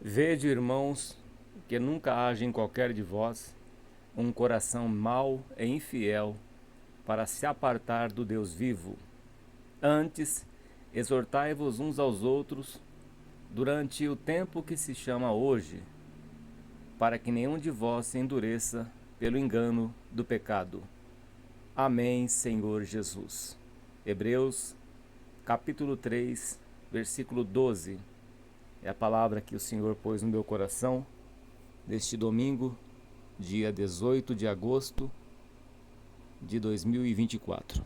Vede, irmãos, que nunca haja em qualquer de vós um coração mau e infiel para se apartar do Deus vivo. Antes, exortai-vos uns aos outros durante o tempo que se chama hoje, para que nenhum de vós se endureça pelo engano do pecado. Amém, Senhor Jesus. Hebreus, capítulo 3, versículo 12. É a palavra que o Senhor pôs no meu coração neste domingo, dia 18 de agosto de 2024.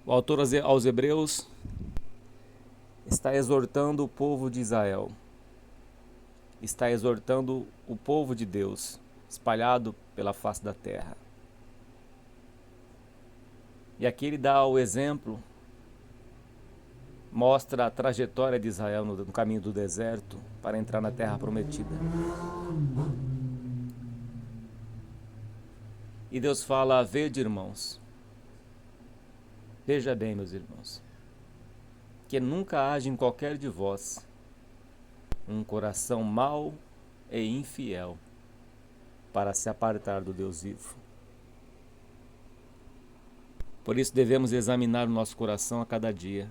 O autor aos Hebreus está exortando o povo de Israel, está exortando o povo de Deus espalhado pela face da terra. E aqui ele dá o exemplo, mostra a trajetória de Israel no caminho do deserto para entrar na terra prometida. E Deus fala: vede, irmãos, veja bem, meus irmãos, que nunca haja em qualquer de vós um coração mau e infiel para se apartar do Deus vivo. Por isso devemos examinar o nosso coração a cada dia,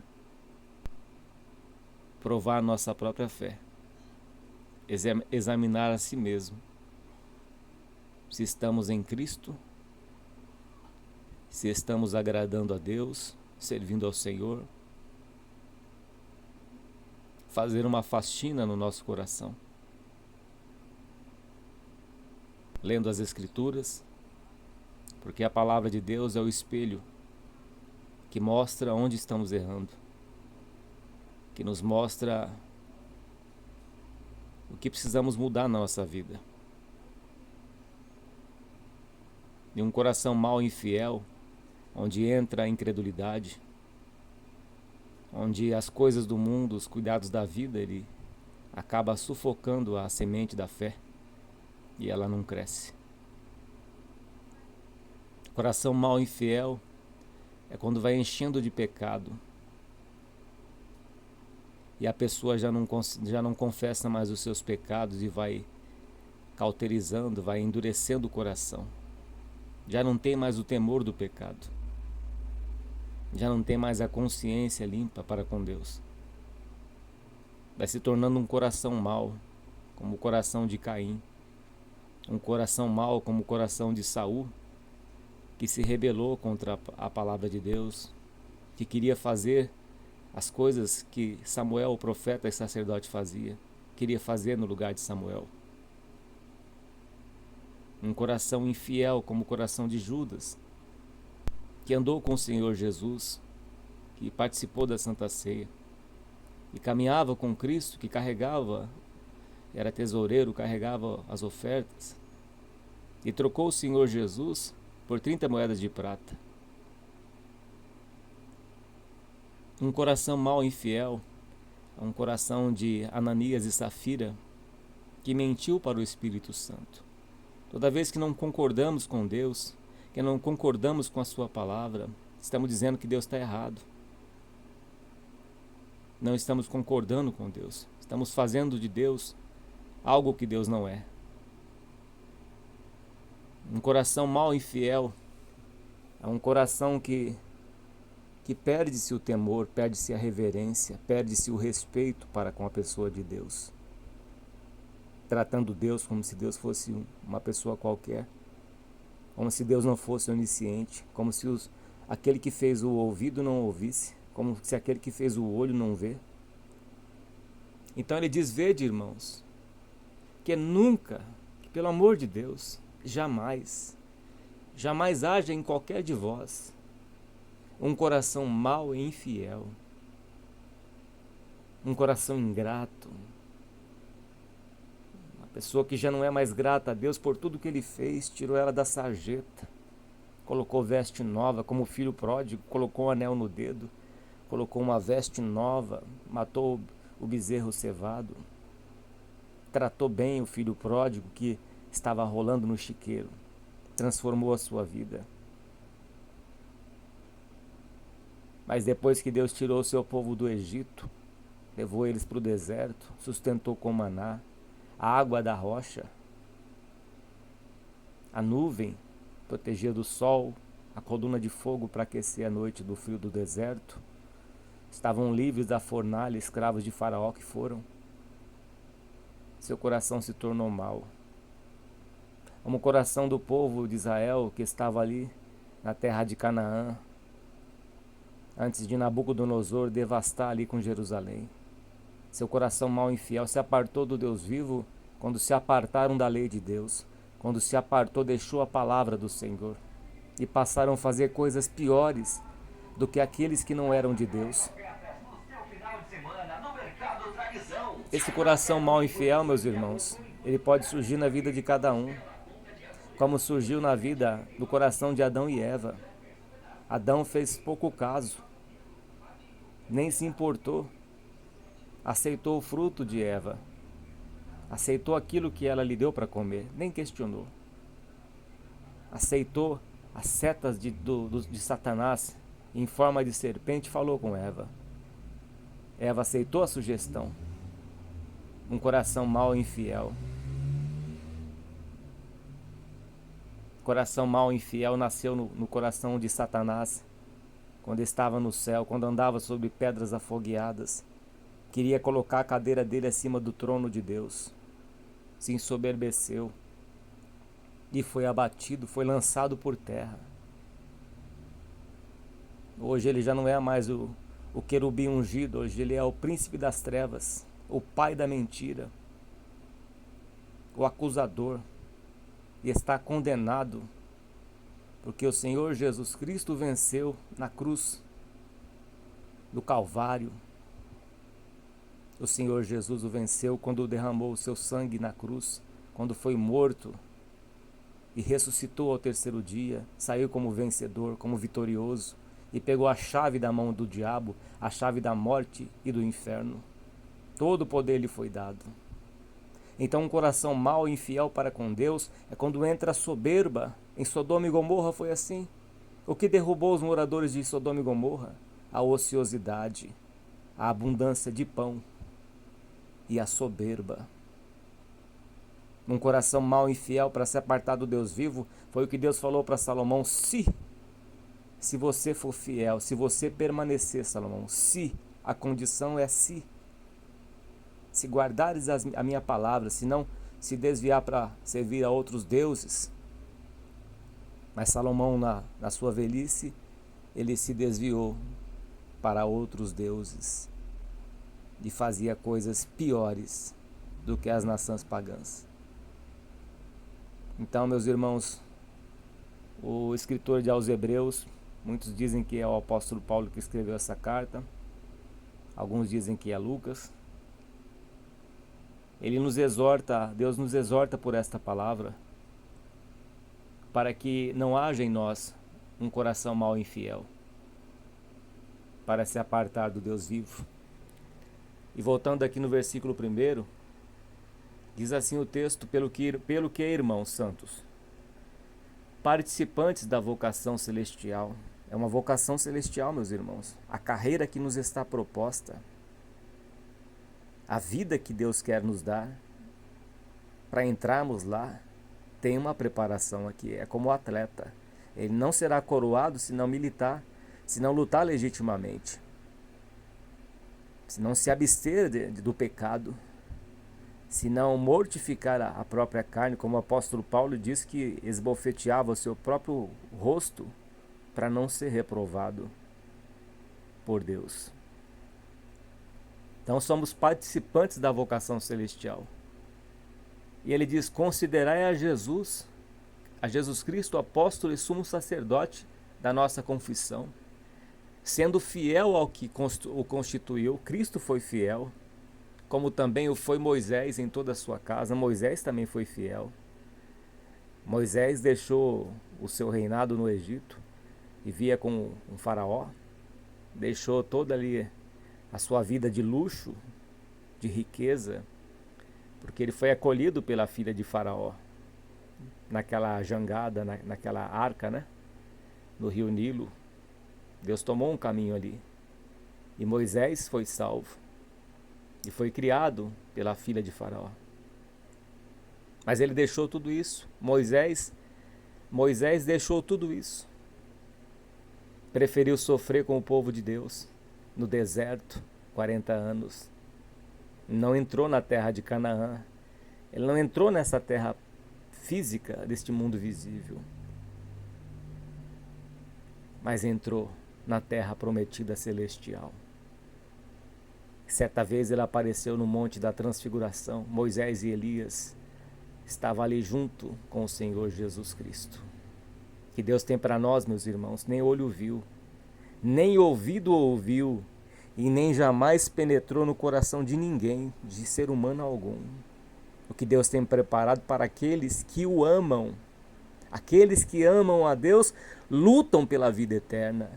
provar nossa própria fé, examinar a si mesmo, se estamos em Cristo, se estamos agradando a Deus, servindo ao Senhor, fazer uma faxina no nosso coração, lendo as Escrituras, porque a palavra de Deus é o espelho que mostra onde estamos errando, que nos mostra o que precisamos mudar na nossa vida. E um coração mau e infiel, onde entra a incredulidade, onde as coisas do mundo, os cuidados da vida, ele acaba sufocando a semente da fé e ela não cresce. Coração mau e infiel é quando vai enchendo de pecado e a pessoa já não confessa mais os seus pecados e vai cauterizando, vai endurecendo o coração. Já não tem mais o temor do pecado. Já não tem mais a consciência limpa para com Deus. Vai se tornando um coração mau, como o coração de Caim. Um coração mau como o coração de Saul, que se rebelou contra a palavra de Deus, que queria fazer as coisas que Samuel, o profeta e sacerdote, fazia, queria fazer no lugar de Samuel. Um coração infiel como o coração de Judas, que andou com o Senhor Jesus, que participou da Santa Ceia, e caminhava com Cristo, que carregava, era tesoureiro, carregava as ofertas, e trocou o Senhor Jesus por 30 moedas de prata. Um coração mau e infiel, um coração de Ananias e Safira, que mentiu para o Espírito Santo. Toda vez que não concordamos com Deus, que não concordamos com a sua palavra, estamos dizendo que Deus está errado. Não estamos concordando com Deus. Estamos fazendo de Deus algo que Deus não é. Um coração mau e infiel é um coração que perde-se o temor, perde-se a reverência, perde-se o respeito para com a pessoa de Deus. Tratando Deus como se Deus fosse uma pessoa qualquer, como se Deus não fosse onisciente, como se aquele que fez o ouvido não ouvisse, como se aquele que fez o olho não vê. Então ele diz: vede, irmãos, que nunca, pelo amor de Deus, jamais haja em qualquer de vós um coração mau e infiel, um coração ingrato, uma pessoa que já não é mais grata a Deus por tudo que ele fez, tirou ela da sarjeta, colocou veste nova, como o filho pródigo, colocou um anel no dedo, colocou uma veste nova, matou o bezerro cevado, tratou bem o filho pródigo que estava rolando no chiqueiro, transformou a sua vida. Mas depois que Deus tirou o seu povo do Egito, levou eles para o deserto, sustentou com maná, a água da rocha, a nuvem protegia do sol, a coluna de fogo para aquecer a noite do frio do deserto. Estavam livres da fornalha, escravos de Faraó que foram. Seu coração se tornou mau, como o coração do povo de Israel que estava ali na terra de Canaã, antes de Nabucodonosor devastar ali com Jerusalém. Seu coração mau e infiel se apartou do Deus vivo quando se apartaram da lei de Deus, quando se apartou, deixou a palavra do Senhor e passaram a fazer coisas piores do que aqueles que não eram de Deus. Esse coração mau e infiel, meus irmãos, ele pode surgir na vida de cada um, como surgiu na vida do coração de Adão e Eva. Adão fez pouco caso, nem se importou, aceitou o fruto de Eva, aceitou aquilo que ela lhe deu para comer, nem questionou. Aceitou as setas de Satanás em forma de serpente e falou com Eva. Eva aceitou a sugestão. Um coração mau e infiel. Coração mau e infiel nasceu no coração de Satanás, quando estava no céu, quando andava sobre pedras afogueadas. Queria colocar a cadeira dele acima do trono de Deus. Se ensoberbeceu e foi abatido, foi lançado por terra. Hoje ele já não é mais o querubim ungido, hoje ele é o príncipe das trevas, o pai da mentira, o acusador, e está condenado, porque o Senhor Jesus Cristo venceu na cruz do Calvário. O Senhor Jesus o venceu quando derramou o seu sangue na cruz, quando foi morto e ressuscitou ao terceiro dia, saiu como vencedor, como vitorioso, e pegou a chave da mão do diabo, a chave da morte e do inferno. Todo o poder lhe foi dado. Então um coração mau e infiel para com Deus é quando entra a soberba. Em Sodoma e Gomorra foi assim. O que derrubou os moradores de Sodoma e Gomorra? A ociosidade, a abundância de pão e a soberba. Um coração mau e infiel para se apartar do Deus vivo foi o que Deus falou para Salomão: se você for fiel, se você permanecer, Salomão, a condição é se guardares a minha palavra, se não se desviar para servir a outros deuses. Mas Salomão, na sua velhice, ele se desviou para outros deuses e fazia coisas piores do que as nações pagãs. Então, meus irmãos, o escritor de aos Hebreus, muitos dizem que é o apóstolo Paulo que escreveu essa carta, alguns dizem que é Lucas. Ele nos exorta, Deus nos exorta por esta palavra, para que não haja em nós um coração mau e infiel, para se apartar do Deus vivo. E voltando aqui no versículo 1, diz assim o texto: pelo que, irmãos santos, participantes da vocação celestial. É uma vocação celestial, meus irmãos, a carreira que nos está proposta, a vida que Deus quer nos dar, para entrarmos lá, tem uma preparação aqui. É como o atleta. Ele não será coroado se não militar, se não lutar legitimamente, se não se abster do pecado, se não mortificar a própria carne, como o apóstolo Paulo diz que esbofeteava o seu próprio rosto para não ser reprovado por Deus. Então somos participantes da vocação celestial. E ele diz: considerai a Jesus Cristo, apóstolo e sumo sacerdote da nossa confissão, sendo fiel ao que o constituiu. Cristo foi fiel, como também o foi Moisés em toda a sua casa. Moisés também foi fiel. Moisés deixou o seu reinado no Egito, vivia com um faraó, deixou toda ali a sua vida de luxo, de riqueza, porque ele foi acolhido pela filha de Faraó, naquela jangada, naquela arca, né? No rio Nilo. Deus tomou um caminho ali, e Moisés foi salvo. e foi criado pela filha de Faraó. Mas ele deixou tudo isso. Moisés deixou tudo isso. Preferiu sofrer com o povo de Deus no deserto, 40 anos. Não entrou na terra de Canaã. Ele não entrou nessa terra física deste mundo visível. Mas entrou na terra prometida celestial. Certa vez ele apareceu no monte da transfiguração. Moisés e Elias estavam ali junto com o Senhor Jesus Cristo. Que Deus tem para nós, meus irmãos, nem olho viu, nem ouvido ouviu, e nem jamais penetrou no coração de ninguém, de ser humano algum. O que Deus tem preparado para aqueles que o amam. Aqueles que amam a Deus lutam pela vida eterna.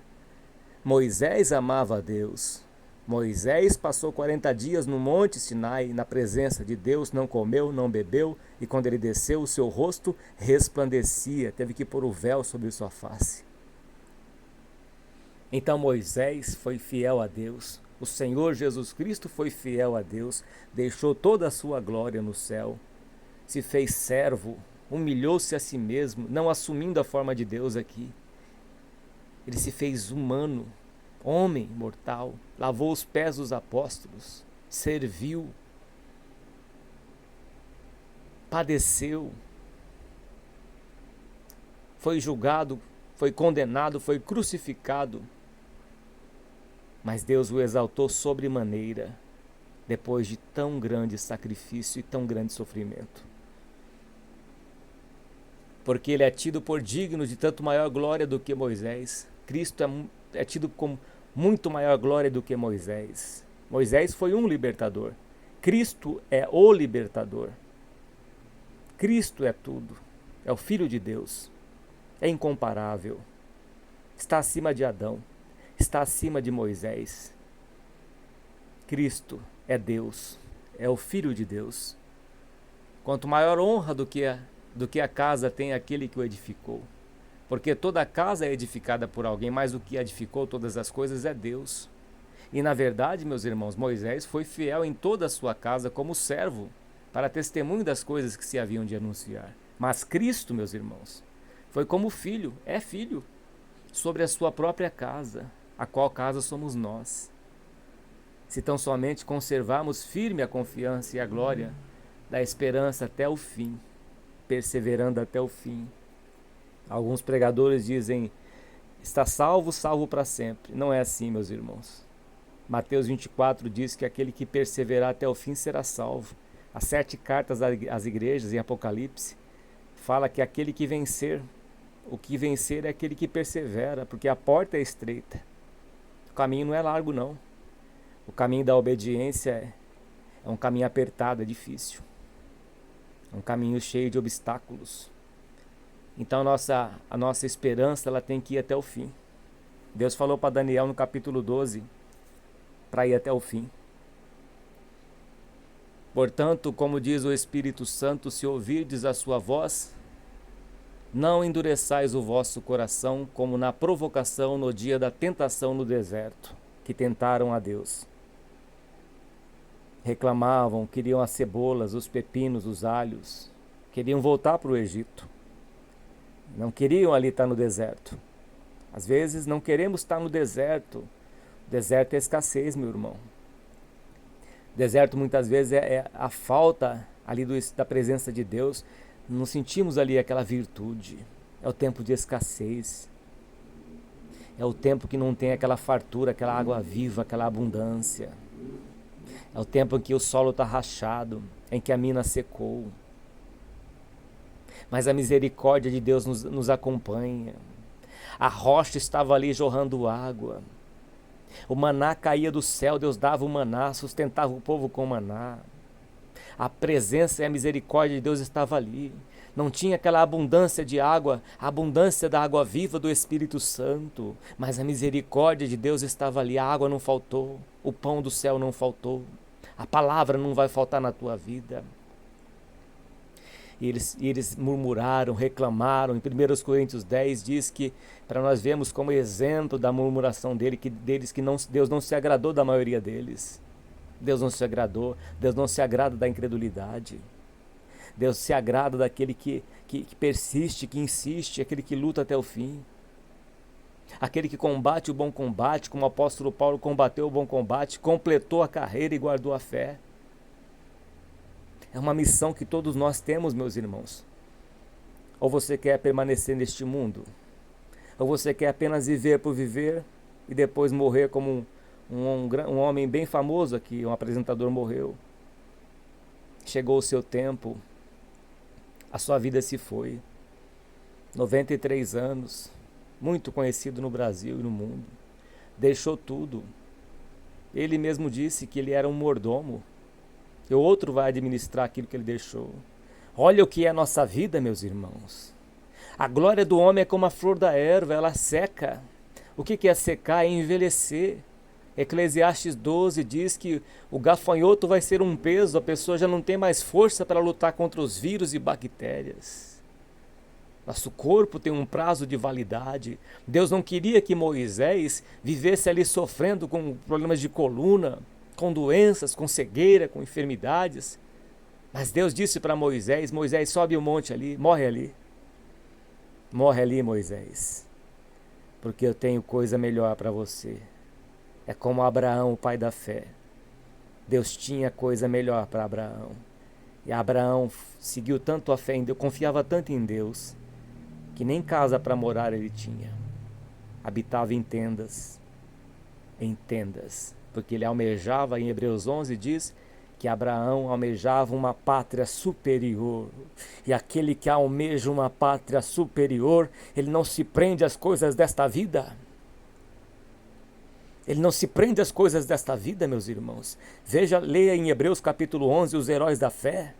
Moisés amava a Deus. Moisés passou 40 dias no Monte Sinai, na presença de Deus, não comeu, não bebeu, e quando ele desceu, o seu rosto resplandecia, teve que pôr o véu sobre sua face. Então Moisés foi fiel a Deus, o Senhor Jesus Cristo foi fiel a Deus, deixou toda a sua glória no céu, se fez servo, humilhou-se a si mesmo, não assumindo a forma de Deus aqui. Ele se fez humano, homem mortal, lavou os pés dos apóstolos, serviu, padeceu, foi julgado, foi condenado, foi crucificado, mas Deus o exaltou sobremaneira, depois de tão grande sacrifício e tão grande sofrimento. Porque ele é tido por digno de tanto maior glória do que Moisés. Cristo é tido com muito maior glória do que Moisés. Moisés foi um libertador. Cristo é o libertador. Cristo é tudo. É o Filho de Deus. É incomparável. Está acima de Adão. Está acima de Moisés. Cristo é Deus. É o Filho de Deus. Quanto maior honra do que a casa tem aquele que o edificou. Porque toda casa é edificada por alguém, mas o que edificou todas as coisas é Deus. E na verdade, meus irmãos, Moisés foi fiel em toda a sua casa como servo, para testemunho das coisas que se haviam de anunciar. Mas Cristo, meus irmãos, foi como filho, é filho, sobre a sua própria casa, a qual casa somos nós. Se tão somente conservarmos firme a confiança e a glória da esperança até o fim, perseverando até o fim. Alguns pregadores dizem, está salvo, salvo para sempre. Não é assim, meus irmãos. Mateus 24 diz que aquele que perseverar até o fim será salvo. As 7 cartas às igrejas em Apocalipse fala que aquele que vencer, o que vencer é aquele que persevera, porque a porta é estreita. O caminho não é largo, não. O caminho da obediência é um caminho apertado, é difícil. É um caminho cheio de obstáculos. Então a nossa esperança ela tem que ir até o fim. Deus falou para Daniel no capítulo 12 para ir até o fim. Portanto, como diz o Espírito Santo, se ouvirdes a sua voz, não endureçais o vosso coração como na provocação no dia da tentação no deserto, que tentaram a Deus. Reclamavam, queriam as cebolas, os pepinos, os alhos, queriam voltar para o Egito. Não queriam ali estar no deserto. Às vezes não queremos estar no deserto. O deserto é escassez, meu irmão. O deserto muitas vezes é a falta ali da presença de Deus. Não sentimos ali aquela virtude. É o tempo de escassez. É o tempo que não tem aquela fartura, aquela água viva, aquela abundância. É o tempo em que o solo está rachado, em que a mina secou. Mas a misericórdia de Deus nos acompanha. A rocha estava ali jorrando água. O maná caía do céu, Deus dava o maná, sustentava o povo com o maná. A presença e a misericórdia de Deus estava ali. Não tinha aquela abundância de água, a abundância da água viva do Espírito Santo, mas a misericórdia de Deus estava ali. A água não faltou, o pão do céu não faltou, a palavra não vai faltar na tua vida. E eles murmuraram, reclamaram. Em 1 Coríntios 10 diz que, para nós vermos como exemplo da murmuração deles, que Deus não se agradou da maioria deles. Deus não se agradou. Deus não se agrada da incredulidade. Deus se agrada daquele que persiste, que insiste, aquele que luta até o fim. Aquele que combate o bom combate, como o apóstolo Paulo combateu o bom combate, completou a carreira e guardou a fé. É uma missão que todos nós temos, meus irmãos. Ou você quer permanecer neste mundo, ou você quer apenas viver por viver e depois morrer como um homem bem famoso aqui, um apresentador morreu. Chegou o seu tempo, a sua vida se foi. 93 anos, muito conhecido no Brasil e no mundo. Deixou tudo. Ele mesmo disse que ele era um mordomo, que o outro vai administrar aquilo que ele deixou. Olha o que é a nossa vida, meus irmãos. A glória do homem é como a flor da erva, ela seca. O que é secar? É envelhecer. Eclesiastes 12 diz que o gafanhoto vai ser um peso, a pessoa já não tem mais força para lutar contra os vírus e bactérias. Nosso corpo tem um prazo de validade. Deus não queria que Moisés vivesse ali sofrendo com problemas de coluna, com doenças, com cegueira, com enfermidades. Mas Deus disse para Moisés, Moisés, sobe o monte ali, morre ali. Morre ali, Moisés, porque eu tenho coisa melhor para você. É como Abraão, o pai da fé. Deus tinha coisa melhor para Abraão. E Abraão seguiu tanto a fé em Deus, confiava tanto em Deus, que nem casa para morar ele tinha. Habitava em tendas, porque ele almejava, em Hebreus 11 diz, que Abraão almejava uma pátria superior. E aquele que almeja uma pátria superior, ele não se prende às coisas desta vida. Ele não se prende às coisas desta vida, meus irmãos. Veja, leia em Hebreus capítulo 11, os heróis da fé,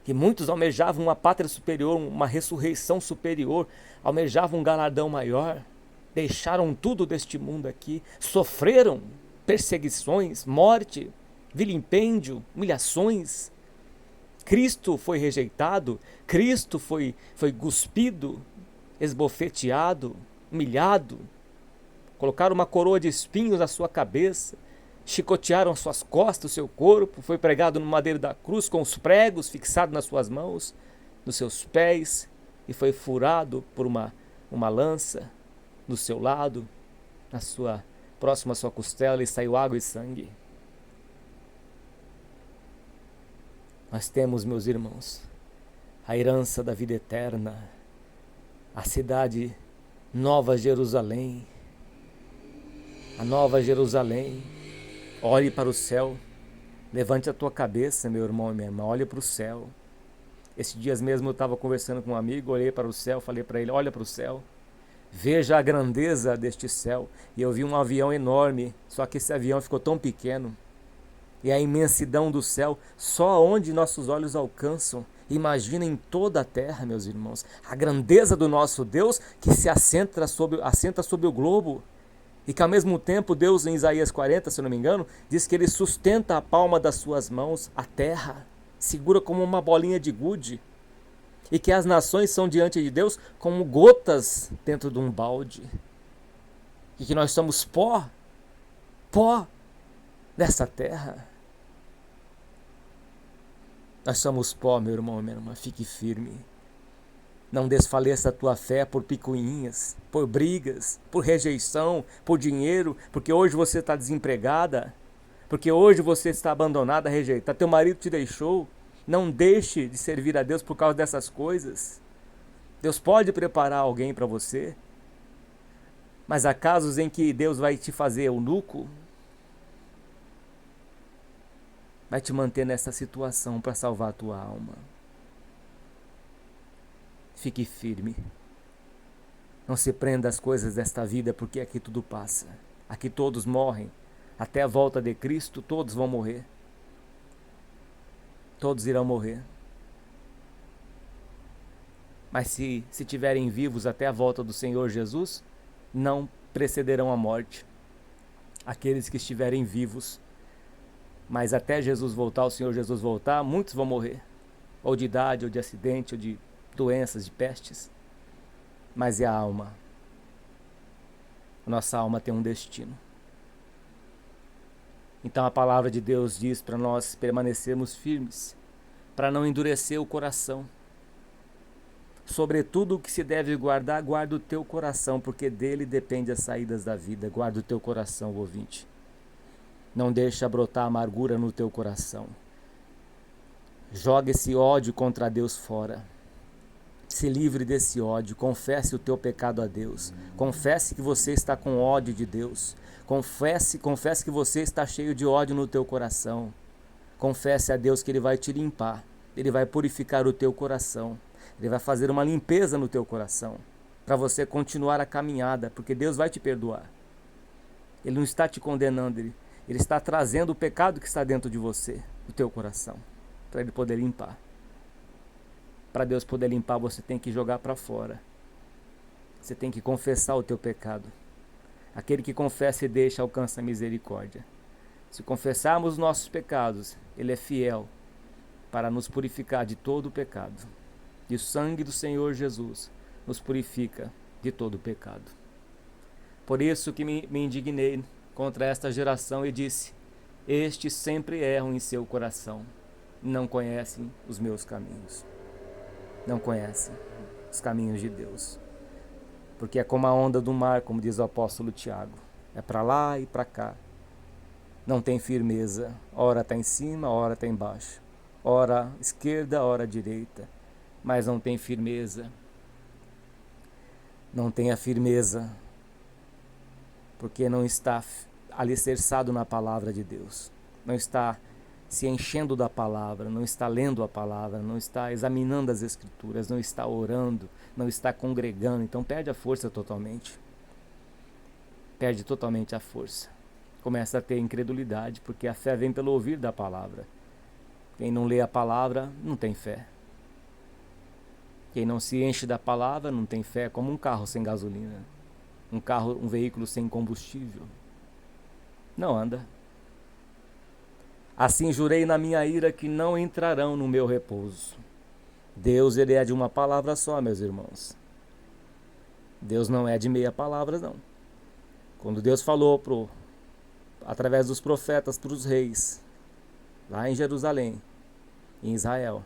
que muitos almejavam uma pátria superior, uma ressurreição superior, almejavam um galardão maior, deixaram tudo deste mundo aqui, sofreram perseguições, morte, vilipêndio, humilhações. Cristo foi rejeitado, Cristo foi cuspido, esbofeteado, humilhado. Colocaram uma coroa de espinhos na sua cabeça, chicotearam suas costas, o seu corpo, foi pregado no madeiro da cruz com os pregos fixados nas suas mãos, nos seus pés, e foi furado por uma lança no seu lado, próximo à sua costela, e saiu água e sangue. Nós temos, meus irmãos, a herança da vida eterna, a cidade Nova Jerusalém, a Nova Jerusalém. Olhe para o céu, levante a tua cabeça, meu irmão e minha irmã, olhe para o céu. Esses dias mesmo eu estava conversando com um amigo, olhei para o céu, falei para ele, olha para o céu, veja a grandeza deste céu. E eu vi um avião enorme, só que esse avião ficou tão pequeno. E a imensidão do céu, só onde nossos olhos alcançam. Imaginem toda a terra, meus irmãos, a grandeza do nosso Deus que se assenta sobre o globo. E que ao mesmo tempo Deus, em Isaías 40, se eu não me engano, diz que Ele sustenta a palma das suas mãos, a terra, segura como uma bolinha de gude. E que as nações são diante de Deus como gotas dentro de um balde. E que nós somos pó dessa terra. Nós somos pó, meu irmão e minha irmã, fique firme. Não desfaleça a tua fé por picuinhas, por brigas, por rejeição, por dinheiro, porque hoje você está desempregada, porque hoje você está abandonada, rejeitada, teu marido te deixou. Não deixe de servir a Deus por causa dessas coisas. Deus pode preparar alguém para você, mas há casos em que Deus vai te fazer eunuco, vai te manter nessa situação para salvar a tua alma. Fique firme. Não se prenda às coisas desta vida, porque aqui tudo passa. Aqui todos morrem. Até a volta de Cristo, todos vão morrer. Todos irão morrer. Mas se estiverem vivos até a volta do Senhor Jesus, não precederão a morte. Aqueles que estiverem vivos. Mas até Jesus voltar, o Senhor Jesus voltar, muitos vão morrer. Ou de idade, ou de acidente, ou de doenças, de pestes. Mas é a alma. Nossa alma tem um destino. Então a palavra de Deus diz para nós permanecermos firmes, para não endurecer o coração. Sobretudo o que se deve guardar, guarda o teu coração, porque dele depende as saídas da vida. Guarda o teu coração, ouvinte. Não deixa brotar amargura no teu coração. Joga esse ódio contra Deus fora. Se livre desse ódio. Confesse o teu pecado a Deus. Confesse que você está com ódio de Deus. Confesse que você está cheio de ódio no teu coração. Confesse a Deus que Ele vai te limpar. Ele vai purificar o teu coração. Ele vai fazer uma limpeza no teu coração, para você continuar a caminhada, porque Deus vai te perdoar. Ele não está te condenando, Ele está trazendo o pecado que está dentro de você, do teu coração, para Ele poder limpar. Para Deus poder limpar, você tem que jogar para fora. Você tem que confessar o teu pecado. Aquele que confessa e deixa alcança a misericórdia. Se confessarmos os nossos pecados, Ele é fiel para nos purificar de todo o pecado. E o sangue do Senhor Jesus nos purifica de todo o pecado. Por isso que me indignei contra esta geração e disse: estes sempre erram em seu coração, não conhecem os meus caminhos. Não conhecem os caminhos de Deus. Porque é como a onda do mar, como diz o apóstolo Tiago. É para lá e para cá. Não tem firmeza. Ora está em cima, ora está embaixo. Ora esquerda, ora direita. Mas não tem firmeza. Não tem a firmeza, porque não está alicerçado na palavra de Deus. Não está se enchendo da palavra, não está lendo a palavra, não está examinando as escrituras, não está orando, não está congregando. Então perde a força totalmente. Perde totalmente a força. Começa a ter incredulidade, porque a fé vem pelo ouvir da palavra. Quem não lê a palavra não tem fé. Quem não se enche da palavra não tem fé, como um carro sem gasolina, um veículo sem combustível. Não anda. Assim jurei na minha ira que não entrarão no meu repouso. Deus, Ele é de uma palavra só, meus irmãos. Deus não é de meia palavra, não. Quando Deus falou através dos profetas para os reis, lá em Jerusalém, em Israel,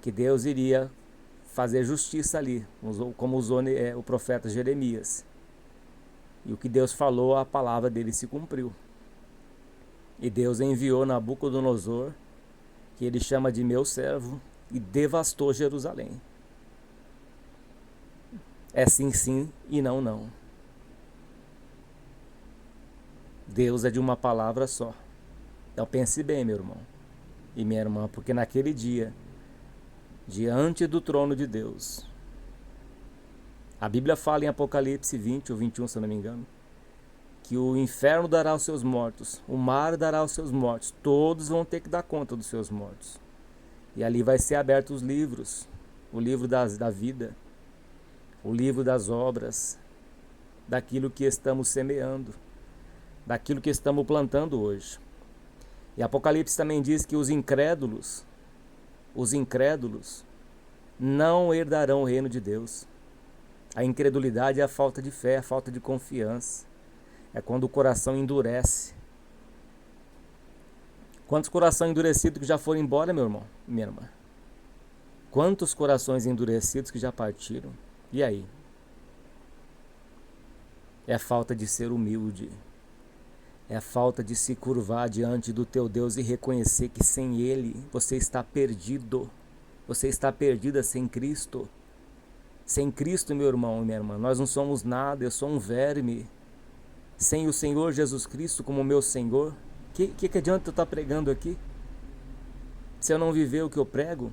que Deus iria fazer justiça ali, como usou o profeta Jeremias. E o que Deus falou, a palavra dele se cumpriu. E Deus enviou Nabucodonosor, que ele chama de meu servo, e devastou Jerusalém. É sim, sim e não, não. Deus é de uma palavra só. Então pense bem, meu irmão e minha irmã, porque naquele dia, diante do trono de Deus, a Bíblia fala em Apocalipse 20 ou 21, se eu não me engano, que o inferno dará aos seus mortos, o mar dará aos seus mortos, todos vão ter que dar conta dos seus mortos. E ali vai ser aberto os livros, o livro da vida, o livro das obras, daquilo que estamos semeando, daquilo que estamos plantando hoje. E Apocalipse também diz que os incrédulos não herdarão o reino de Deus. A incredulidade é a falta de fé, a falta de confiança. É quando o coração endurece. Quantos corações endurecidos que já foram embora, meu irmão, minha irmã? Quantos corações endurecidos que já partiram? E aí? É a falta de ser humilde. É a falta de se curvar diante do teu Deus e reconhecer que sem Ele você está perdido. Você está perdida sem Cristo. Sem Cristo, meu irmão e minha irmã, nós não somos nada, eu sou um verme. Sem o Senhor Jesus Cristo como meu Senhor, que adianta eu estar pregando aqui? Se eu não viver o que eu prego?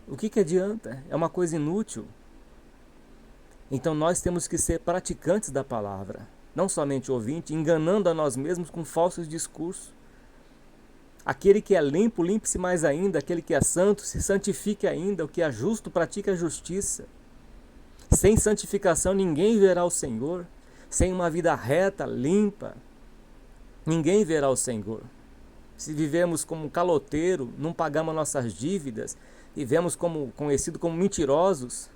O que adianta? É uma coisa inútil. Então nós temos que ser praticantes da palavra. Não somente ouvinte, enganando a nós mesmos com falsos discursos. Aquele que é limpo, limpe-se mais ainda. Aquele que é santo, se santifique ainda. O que é justo, pratique a justiça. Sem santificação, ninguém verá o Senhor. Sem uma vida reta, limpa, ninguém verá o Senhor. Se vivemos como caloteiro, não pagamos nossas dívidas, vivemos conhecidos como mentirosos,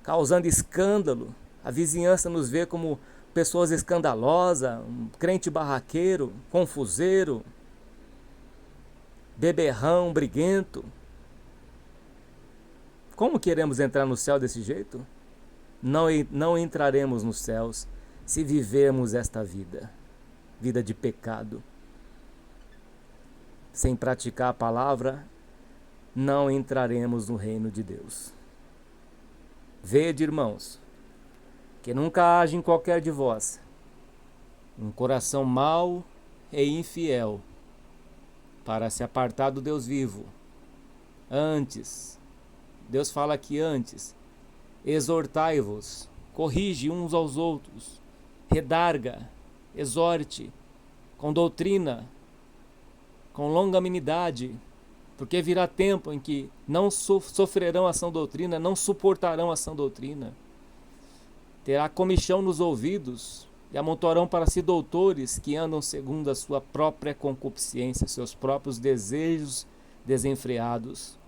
causando escândalo, a vizinhança nos vê como pessoas escandalosas, um crente barraqueiro, confuseiro, beberrão, briguento. Como queremos entrar no céu desse jeito? Não entraremos nos céus se vivermos esta vida de pecado. Sem praticar a palavra, não entraremos no reino de Deus. Vede, irmãos, que nunca haja em qualquer de vós um coração mau e infiel para se apartar do Deus vivo. Antes, Deus fala aqui antes, exortai-vos, corrige uns aos outros, redarga, exorte, com doutrina, com longanimidade, porque virá tempo em que não sofrerão a sã doutrina, não suportarão a sã doutrina. Terá comichão nos ouvidos e amontoarão para si doutores que andam segundo a sua própria concupiscência, seus próprios desejos desenfreados.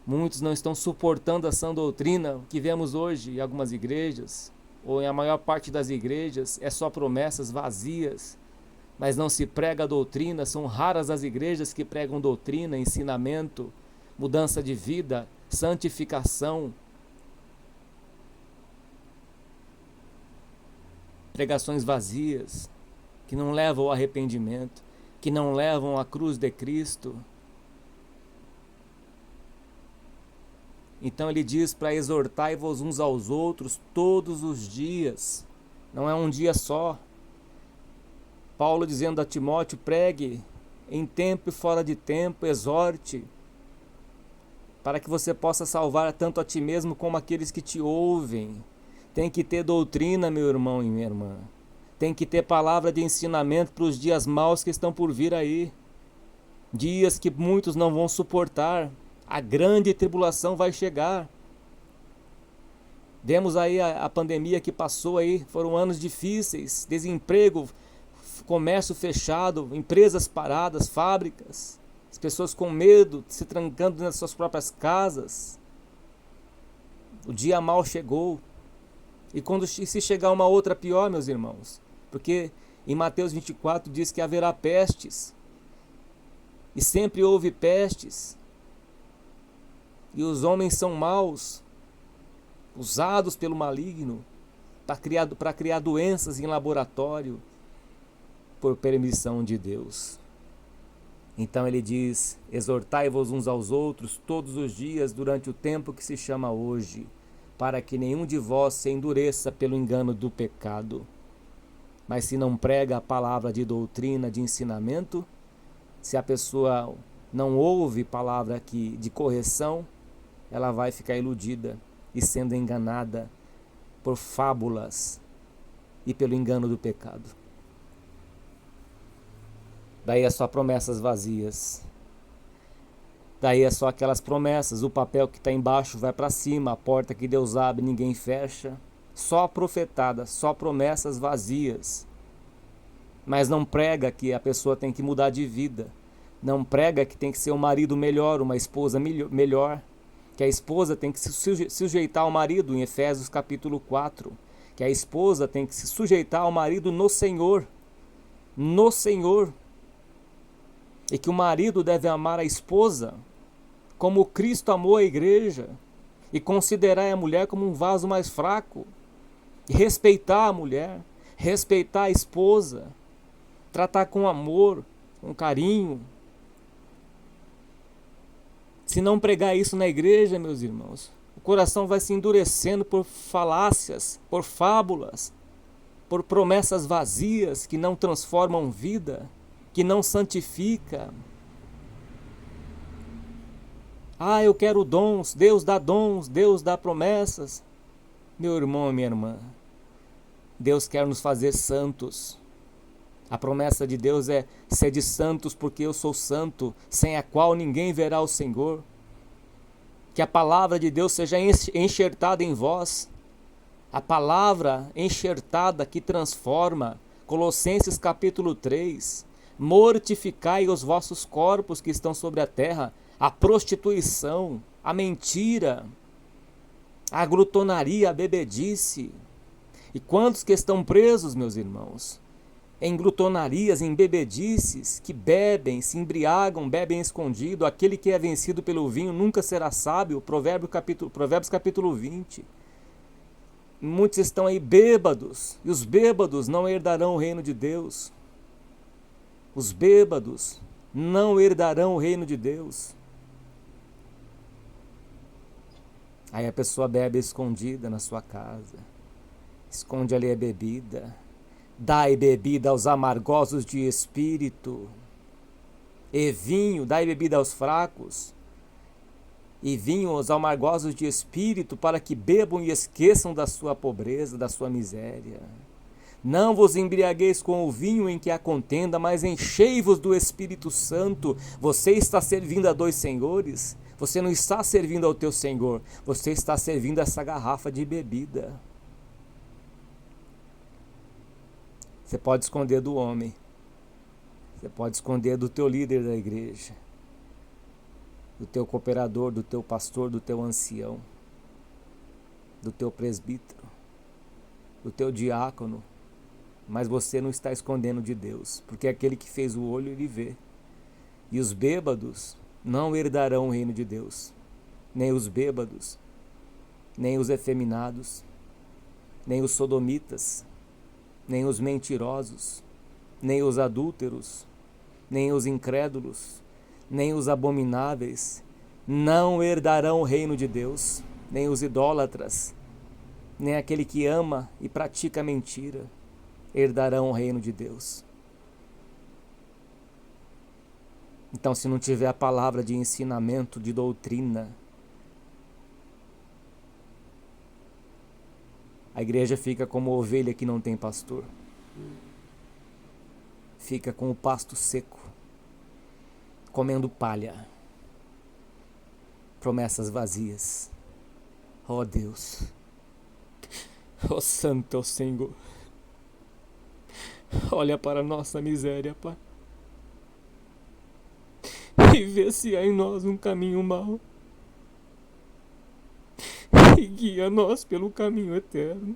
Muitos não estão suportando a sã doutrina. O que vemos hoje em algumas igrejas, ou em a maior parte das igrejas, é só promessas vazias, mas não se prega a doutrina. São raras as igrejas que pregam doutrina, ensinamento, mudança de vida, santificação. Pregações vazias, que não levam ao arrependimento, que não levam à cruz de Cristo. Então ele diz para exortai-vos uns aos outros todos os dias. Não é um dia só. Paulo dizendo a Timóteo, pregue em tempo e fora de tempo, exorte, para que você possa salvar tanto a ti mesmo como aqueles que te ouvem. Tem que ter doutrina, meu irmão e minha irmã. Tem que ter palavra de ensinamento para os dias maus que estão por vir aí. Dias que muitos não vão suportar. A grande tribulação vai chegar. Vemos aí a pandemia que passou aí, foram anos difíceis, desemprego, comércio fechado, empresas paradas, fábricas, as pessoas com medo, se trancando nas suas próprias casas. O dia mau chegou. E se chegar uma outra pior, meus irmãos, porque em Mateus 24 diz que haverá pestes, e sempre houve pestes, e os homens são maus, usados pelo maligno para criar doenças em laboratório, por permissão de Deus. Então ele diz, exortai-vos uns aos outros todos os dias durante o tempo que se chama hoje, para que nenhum de vós se endureça pelo engano do pecado. Mas se não prega a palavra de doutrina, de ensinamento, se a pessoa não ouve palavra de correção, ela vai ficar iludida e sendo enganada por fábulas e pelo engano do pecado. Daí é só promessas vazias. Daí é só aquelas promessas, o papel que está embaixo vai para cima, a porta que Deus abre ninguém fecha. Só profetada, só promessas vazias. Mas não prega que a pessoa tem que mudar de vida. Não prega que tem que ser um marido melhor, uma esposa melhor. Que a esposa tem que se sujeitar ao marido, em Efésios capítulo 4. Que a esposa tem que se sujeitar ao marido no Senhor. No Senhor. E que o marido deve amar a esposa como Cristo amou a igreja, e considerar a mulher como um vaso mais fraco, e respeitar a mulher, respeitar a esposa, tratar com amor, com carinho. Se não pregar isso na igreja, meus irmãos, o coração vai se endurecendo por falácias, por fábulas, por promessas vazias que não transformam vida, que não santifica. Eu quero dons, Deus dá promessas. Meu irmão e minha irmã, Deus quer nos fazer santos. A promessa de Deus é: sede santos porque eu sou santo, sem a qual ninguém verá o Senhor. Que a palavra de Deus seja enxertada em vós. A palavra enxertada que transforma. Colossenses capítulo 3. Mortificai os vossos corpos que estão sobre a terra, a prostituição, a mentira, a glutonaria, a bebedice. E quantos que estão presos, meus irmãos, em glutonarias, em bebedices, que bebem, se embriagam, bebem escondido. Aquele que é vencido pelo vinho nunca será sábio. Provérbios capítulo 20. Muitos estão aí bêbados, e os bêbados não herdarão o reino de Deus. Os bêbados não herdarão o reino de Deus. Aí a pessoa bebe escondida na sua casa, esconde ali a bebida. Dai bebida aos amargosos de espírito, e vinho, dai bebida aos fracos, e vinho aos amargosos de espírito, para que bebam e esqueçam da sua pobreza, da sua miséria. Não vos embriagueis com o vinho em que há contenda, mas enchei-vos do Espírito Santo. Você está servindo a dois senhores? Você não está servindo ao teu Senhor, você está servindo essa garrafa de bebida. Você pode esconder do homem, você pode esconder do teu líder da igreja, do teu cooperador, do teu pastor, do teu ancião, do teu presbítero, do teu diácono, mas você não está escondendo de Deus, porque aquele que fez o olho, ele vê. E os bêbados não herdarão o reino de Deus, nem os bêbados, nem os efeminados, nem os sodomitas, nem os mentirosos, nem os adúlteros, nem os incrédulos, nem os abomináveis, não herdarão o reino de Deus, nem os idólatras, nem aquele que ama e pratica mentira, herdarão o reino de Deus. Então, se não tiver a palavra de ensinamento, de doutrina, a igreja fica como ovelha que não tem pastor. Fica com o pasto seco, comendo palha. Promessas vazias. Ó Deus. Ó Santo Senhor. Olha para a nossa miséria, Pai. E vê se há em nós um caminho mau. E guia-nos pelo caminho eterno.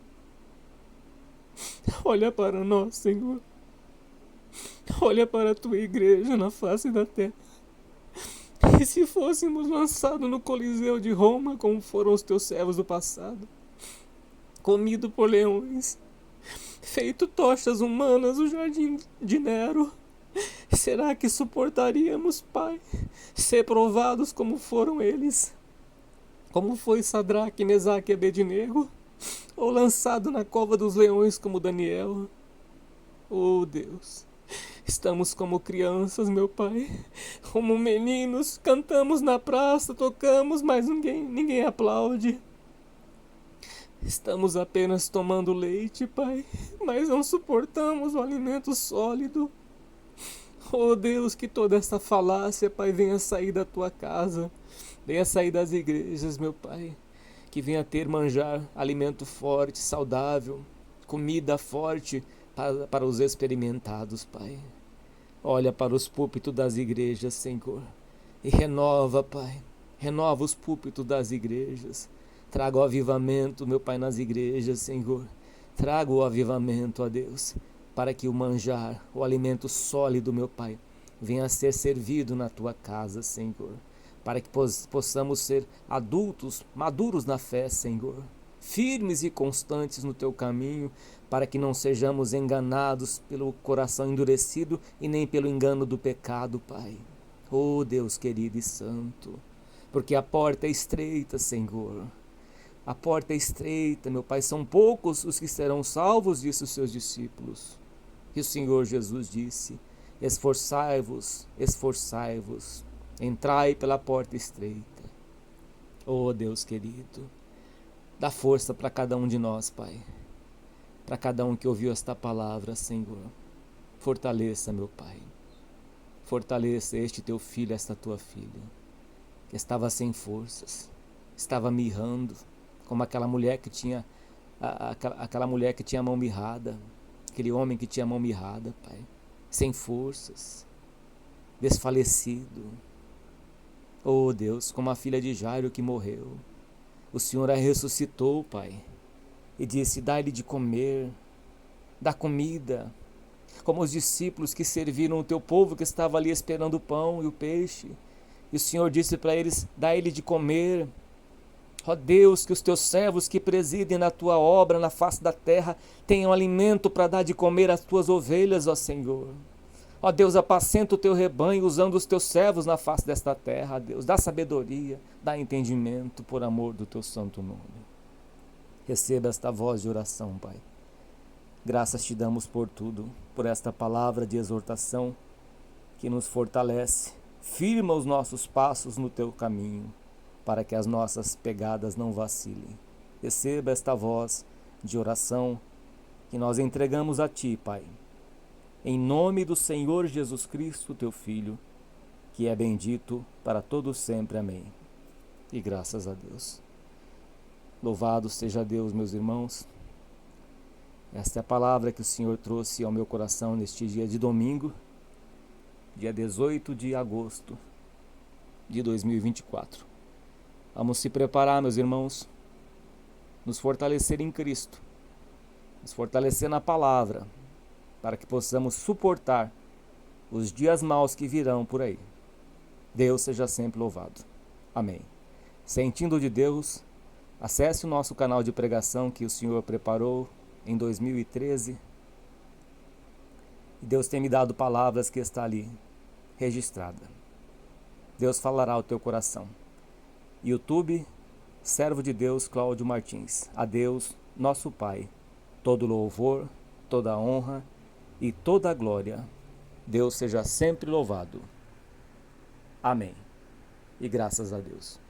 Olha para nós, Senhor. Olha para a tua igreja na face da terra. E se fôssemos lançados no Coliseu de Roma, como foram os teus servos do passado, comido por leões, feito tochas humanas no jardim de Nero, será que suportaríamos, Pai, ser provados como foram eles? Como foi Sadraque, Mesaque e Abednego? Ou lançado na cova dos leões como Daniel? Oh Deus, estamos como crianças, meu Pai, como meninos, cantamos na praça, tocamos, mas ninguém aplaude. Estamos apenas tomando leite, Pai, mas não suportamos o alimento sólido. Oh Deus, que toda essa falácia, Pai, venha sair da tua casa, venha sair das igrejas, meu Pai, que venha ter manjar, alimento forte, saudável, comida forte para os experimentados, Pai. Olha para os púlpitos das igrejas, Senhor, e renova, Pai, renova os púlpitos das igrejas. Traga o avivamento, meu Pai, nas igrejas, Senhor. Traga o avivamento, ó Deus, para que o manjar, o alimento sólido, meu Pai, venha a ser servido na tua casa, Senhor. Para que possamos ser adultos, maduros na fé, Senhor. Firmes e constantes no teu caminho, para que não sejamos enganados pelo coração endurecido e nem pelo engano do pecado, Pai. Oh Deus querido e santo, porque a porta é estreita, Senhor. A porta é estreita, meu Pai, são poucos os que serão salvos, disse os seus discípulos. E o Senhor Jesus disse: esforçai-vos, esforçai-vos, entrai pela porta estreita. Oh Deus querido, dá força para cada um de nós, Pai, para cada um que ouviu esta palavra, Senhor. Fortaleça, meu Pai, fortaleça este teu filho, esta tua filha, que estava sem forças, estava mirrando, como aquela mulher que tinha aquela mulher que tinha a mão mirrada, aquele homem que tinha a mão mirrada, Pai, sem forças, desfalecido. Oh Deus, como a filha de Jairo que morreu, o Senhor a ressuscitou, Pai, e disse: dá-lhe de comer, dá comida, como os discípulos que serviram o teu povo que estava ali esperando o pão e o peixe. E o Senhor disse para eles: dá-lhe de comer. Ó Deus, que os teus servos que presidem na tua obra na face da terra tenham alimento para dar de comer às tuas ovelhas, ó Senhor. Ó Deus, apacenta o teu rebanho usando os teus servos na face desta terra, ó Deus. Dá sabedoria, dá entendimento por amor do teu santo nome. Receba esta voz de oração, Pai. Graças te damos por tudo, por esta palavra de exortação que nos fortalece, firma os nossos passos no teu caminho, para que as nossas pegadas não vacilem. Receba esta voz de oração que nós entregamos a ti, Pai. Em nome do Senhor Jesus Cristo, teu Filho, que é bendito para todos sempre. Amém. E graças a Deus. Louvado seja Deus, meus irmãos. Esta é a palavra que o Senhor trouxe ao meu coração neste dia de domingo, dia 18 de agosto de 2024. Vamos se preparar, meus irmãos, nos fortalecer em Cristo, nos fortalecer na palavra, para que possamos suportar os dias maus que virão por aí. Deus seja sempre louvado. Amém. Sentindo de Deus, acesse o nosso canal de pregação que o Senhor preparou em 2013. E Deus tem me dado palavras que está ali registrada. Deus falará ao teu coração. YouTube, servo de Deus Cláudio Martins. A Deus, nosso Pai, todo louvor, toda honra e toda glória. Deus seja sempre louvado. Amém. E graças a Deus.